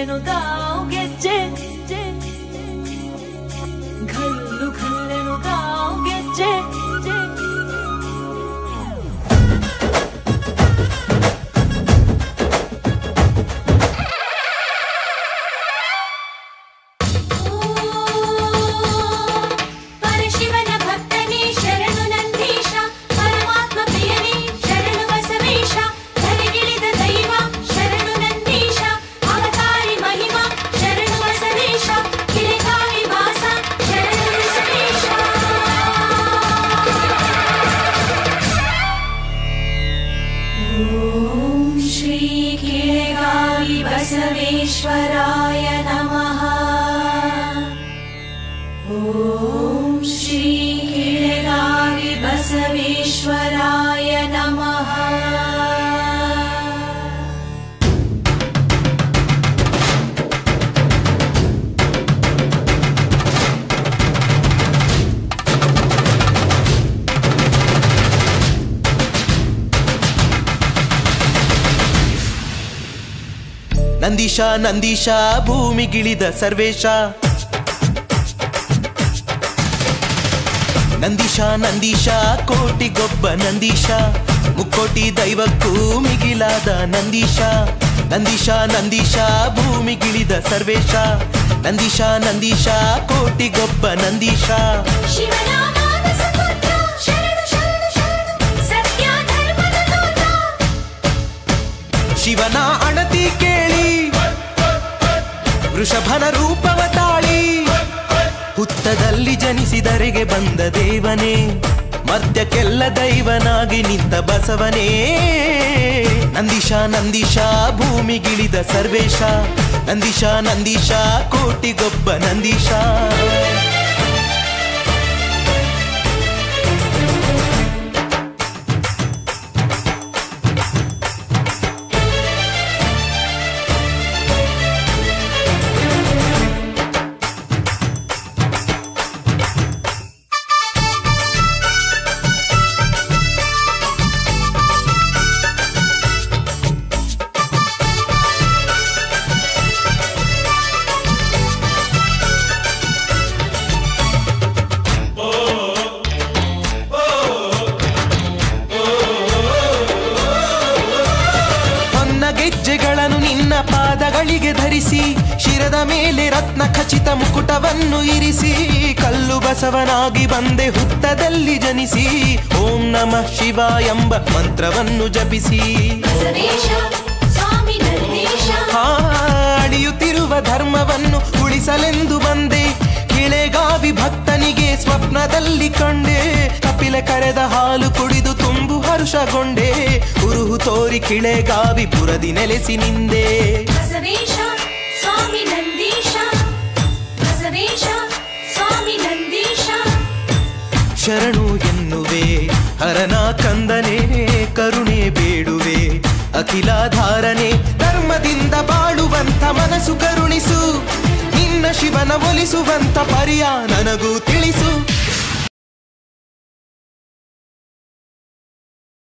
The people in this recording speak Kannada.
ಘಲ್ಲೆನು ಗಾವ್ ಗೆಜ್ಜೆ ಘಲ್ಲು ಘಲ್ಲೆನು ಗಾವ್ ಗೆಜ್ಜೆ बसवेश्वराय नमः। ओम श्री किळगावि बसवेश्वराय नमः। ನಂದೀಶ ನಂದೀಶ ಭೂಮಿಗಿಳಿದ ಸರ್ವೇಶ ನಂದೀಶ ನಂದೀಶ ಕೋಟಿಗೊಬ್ಬ ನಂದೀಶ ಮುಕ್ಕೋಟಿ ದೈವಕ್ಕೂ ಮಿಗಿಲಾದ ನಂದೀಶ ನಂದೀಶ ನಂದೀಶ ಭೂಮಿಗಿಳಿದ ಸರ್ವೇಶ ನಂದೀಶ ನಂದೀಶ ಕೋಟಿಗೊಬ್ಬ ನಂದೀಶ ಶಿವನ ಅಣತಿ ಕೇಳಿ ವೃಷಭನ ರೂಪವ ತಾಳಿ ಹುತ್ತದಲ್ಲಿ ಜನಿಸಿದರೆಗೆ ಬಂದ ದೇವನೇ ಮರ್ತ್ಯಕ್ಕೆಲ್ಲ ದೈವನಾಗಿ ನಿಂತ ಬಸವನೇ ನಂದೀಶ ನಂದೀಶ ಭೂಮಿಗಿಳಿದ ಸರ್ವೇಶ ನಂದೀಶ ನಂದೀಶ ಕೋಟಿಗೊಬ್ಬ ನಂದೀಶ ಗೆಜ್ಜೆಗಳನ್ನು ನಿನ್ನ ಪಾದಗಳಿಗೆ ಧರಿಸಿ ಶಿರದ ಮೇಲೆ ರತ್ನ ಖಚಿತ ಮುಕುಟವನ್ನು ಇರಿಸಿ ಕಲ್ಲು ಬಸವನಾಗಿ ಬಂದೆ ಹುತ್ತದಲ್ಲಿ ಜನಿಸಿ ಓಂ ನಮಃ ಶಿವಾಯ ಎಂಬ ಮಂತ್ರವನ್ನು ಜಪಿಸಿ ಅಳಿಯುತ್ತಿರುವ ಧರ್ಮವನ್ನು ಉಳಿಸಲೆಂದು ಬಂದೆ ಕಿಳೆಗಾವಿ ಭಕ್ತನಿಗೆ ಸ್ವಪ್ನದಲ್ಲಿ ಕಂಡೆ ಕಪಿಲೆ ಕರೆದ ಹಾಲು ಕುಡಿದು ತುಂಬು ಹರ್ಷಗೊಂಡೆ ಕುರುಹು ತೋರಿ ಕಿಳೆಗಾವಿ ಪುರದಿ ನೆಲೆಸಿ ನಿಂದೆ ಶರಣು ಎನ್ನುವೆ ಹರನ ಕಂದನೆ ಕರುಣೆ ಬೇಡುವೆ ಅಖಿಲಾಧಾರನೆ ಧರ್ಮದಿಂದ ಬಾಳುವಂತ ಮನಸ್ಸು ಕರುಣಿಸು ನಿನ್ನ ಶಿವನ ಒಲಿಸುವಂತ ಪರಿಯ ನನಗೂ ತಿಳಿಸು